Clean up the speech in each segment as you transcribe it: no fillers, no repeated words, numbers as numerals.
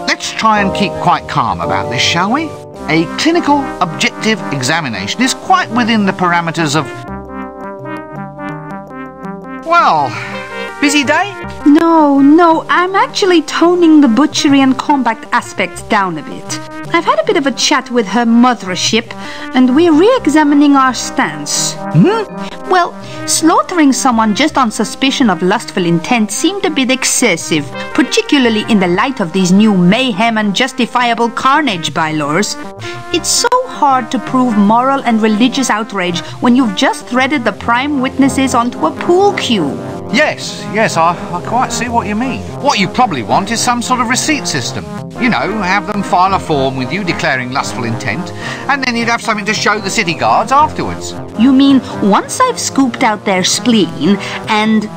Let's try and keep quite calm about this, shall we? A clinical objective examination is quite within the parameters of... Well, busy day? No, I'm actually toning the butchery and combat aspects down a bit. I've had a bit of a chat with her mothership, and we're re-examining our stance. Well, slaughtering someone just on suspicion of lustful intent seemed a bit excessive, particularly in the light of these new mayhem and justifiable carnage bylaws. It's so hard to prove moral and religious outrage when you've just threaded the prime witnesses onto a pool cue. Yes, I quite see what you mean. What you probably want is some sort of receipt system. You know, have them file a form with you declaring lustful intent, and then you'd have something to show the city guards afterwards. You mean once I've scooped out their spleen and...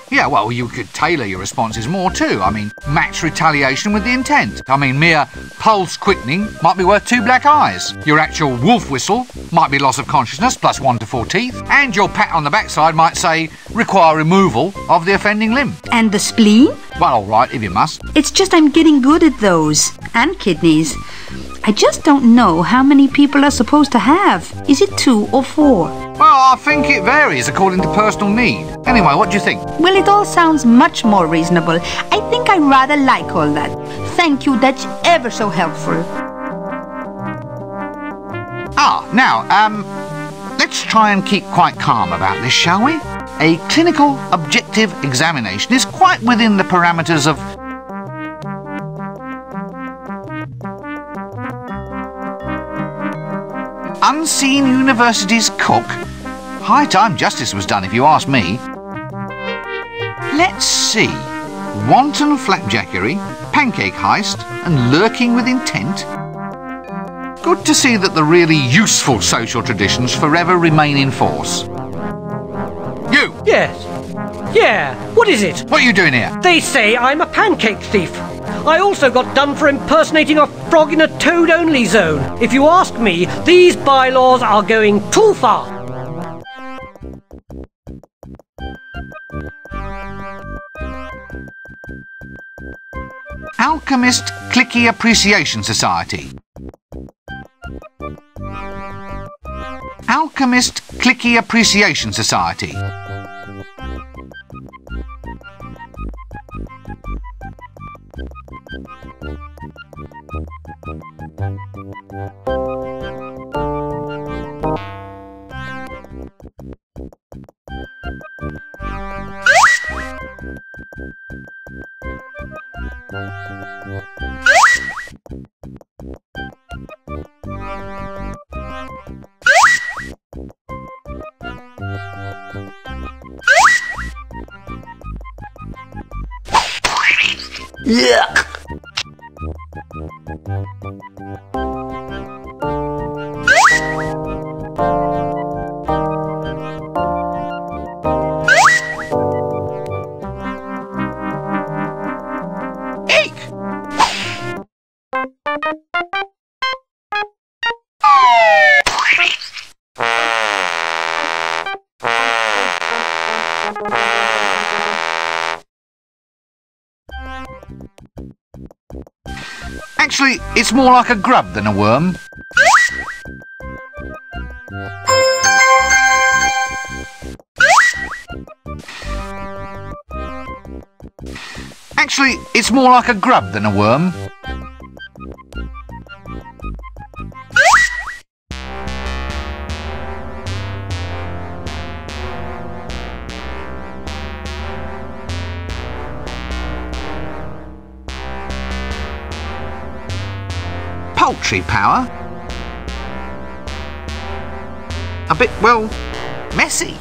Yeah, well, you could tailor your responses more too. I mean, match retaliation with the intent. I mean, mere pulse quickening might be worth 2 black eyes. Your actual wolf whistle might be loss of consciousness plus 1 to 4 teeth. And your pat on the backside might say, require removal of the offending limb. And the spleen? Well, all right, if you must. It's just I'm getting good at those. And kidneys. I just don't know how many people are supposed to have. Is it 2 or 4? Well, I think it varies according to personal need. Anyway, what do you think? Well, it all sounds much more reasonable. I think I rather like all that. Thank you, that's ever so helpful. Let's try and keep quite calm about this, shall we? A clinical objective examination is quite within the parameters of... Unseen University's cook? High time justice was done, if you ask me. Let's see. Wanton flapjackery, pancake heist, and lurking with intent. Good to see that the really useful social traditions forever remain in force. You! Yes. Yeah, what is it? What are you doing here? They say I'm a pancake thief. I also got done for impersonating a frog in a toad-only zone. If you ask me, these bylaws are going too far. Alchemist Clicky Appreciation Society. Alchemist Clicky Appreciation Society. Yuck! Actually, it's more like a grub than a worm. Actually, it's more like a grub than a worm. Poultry power. A bit, well, messy.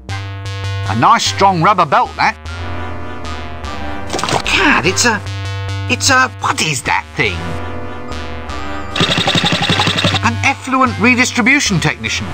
A nice strong rubber belt, that. God, it's a, what is that thing? An effluent redistribution technician.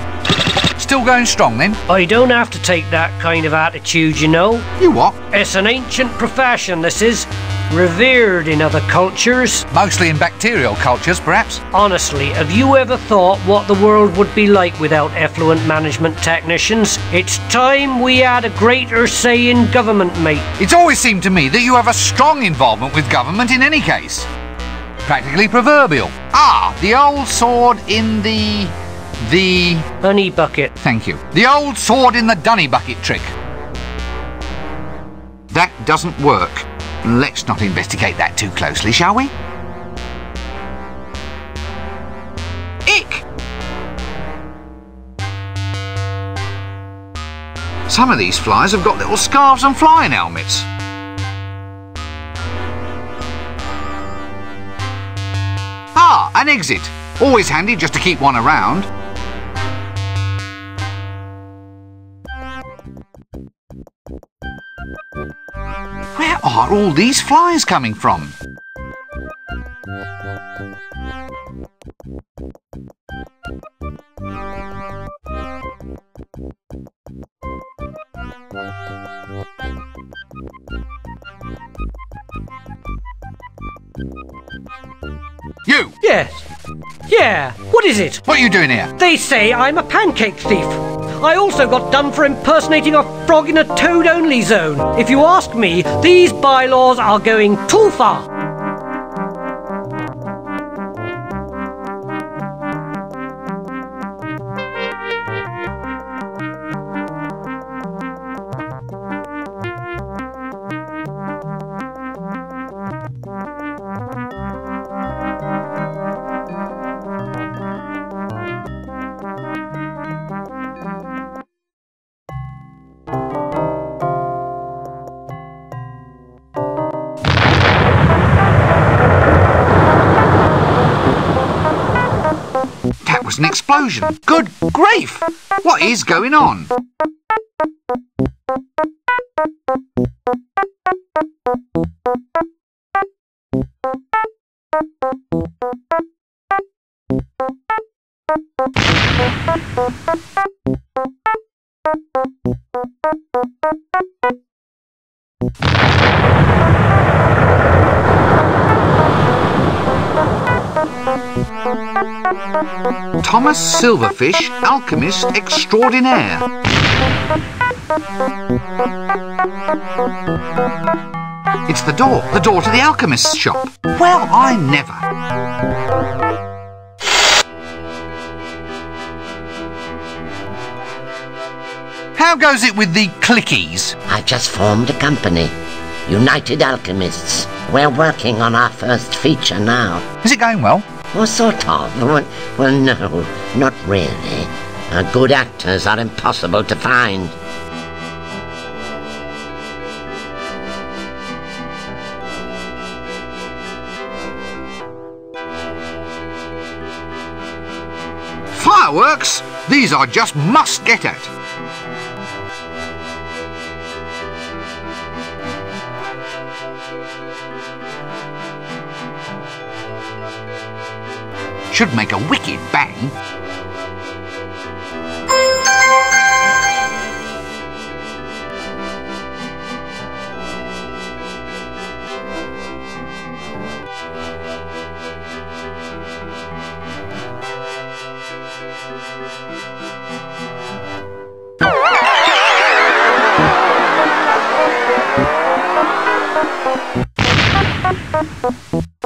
Still going strong, then? I don't have to take that kind of attitude, you know. You what? It's an ancient profession, this is. revered in other cultures. Mostly in bacterial cultures, perhaps. Honestly, have you ever thought what the world would be like without effluent management technicians? It's time we had a greater say in government, mate. It's always seemed to me that you have a strong involvement with government in any case. Practically proverbial. Ah, the old sword in the Honey bucket. Thank you. The old sword in the dunny bucket trick. That doesn't work. Let's not investigate that too closely, shall we? Ick! Some of these flies have got little scarves and flying helmets. Ah, an exit. Always handy just to keep one around. Where are all these flies coming from? You! Yes. Yeah, what is it? What are you doing here? They say I'm a pancake thief. I also got done for impersonating a frog in a toad-only zone. If you ask me, these bylaws are going too far. That was an explosion. Good grief! What is going on? Thomas Silverfish, alchemist extraordinaire. It's the door to the alchemist's shop. Well, I never. How goes it with the clickies? I just formed a company. United Alchemists. We're working on our first feature now. Is it going well? Well, sort of. Well, no, not really. Good actors are impossible to find. Fireworks? These I just must get at. Should make a wicked bang.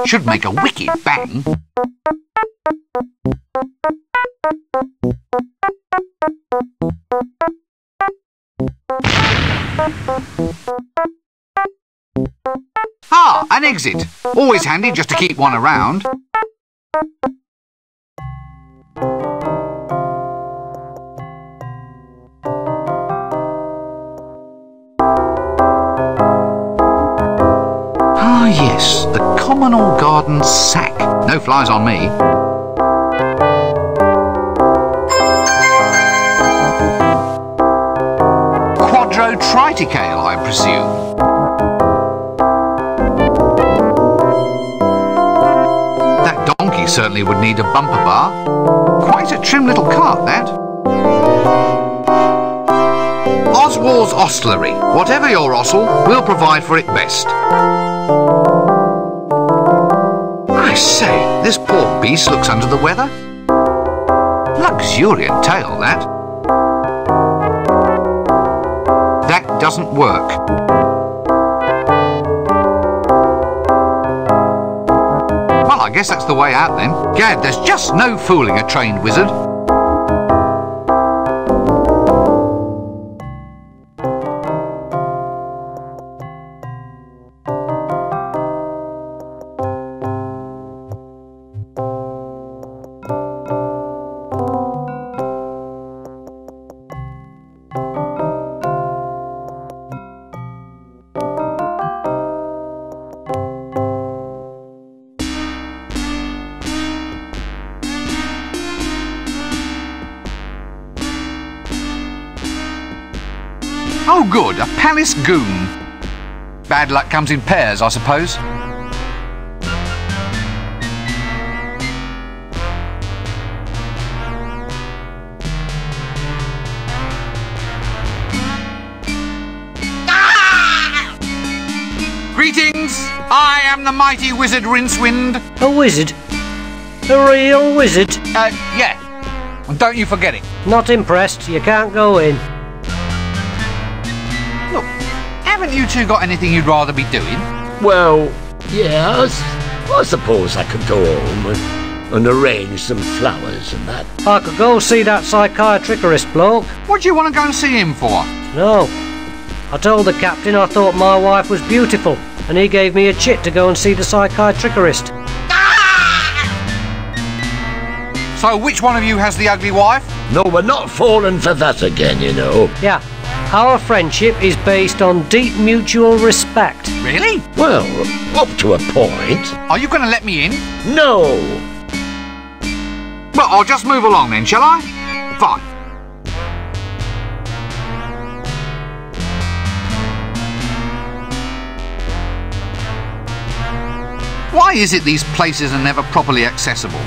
Should make a wicked bang. Ah, an exit. Always handy just to keep one around. Ah, yes, the communal garden sack. No flies on me. Triticale, I presume. That donkey certainly would need a bumper bar. Quite a trim little cart, that. Oswald yours hostelry. Whatever your hostel, we'll provide for it best. I say, this poor beast looks under the weather. Luxuriant tale, that. That doesn't work. Well, I guess that's the way out then. Gad, there's just no fooling a trained wizard. Oh good, a palace goon. Bad luck comes in pairs, I suppose. Greetings! I am the mighty wizard Rincewind. A wizard? A real wizard? Yeah. And don't you forget it. Not impressed. You can't go in. Look, haven't you two got anything you'd rather be doing? Well, yes. I suppose I could go home and arrange some flowers and that. I could go see that psychiatrist bloke. What do you want to go and see him for? No. I told the captain I thought my wife was beautiful, and he gave me a chit to go and see the psychiatrist. So which one of you has the ugly wife? No, we're not falling for that again, you know. Yeah. Our friendship is based on deep mutual respect. Really? Well, up to a point. Are you going to let me in? No. Well, I'll just move along then, shall I? Fine. Why is it these places are never properly accessible?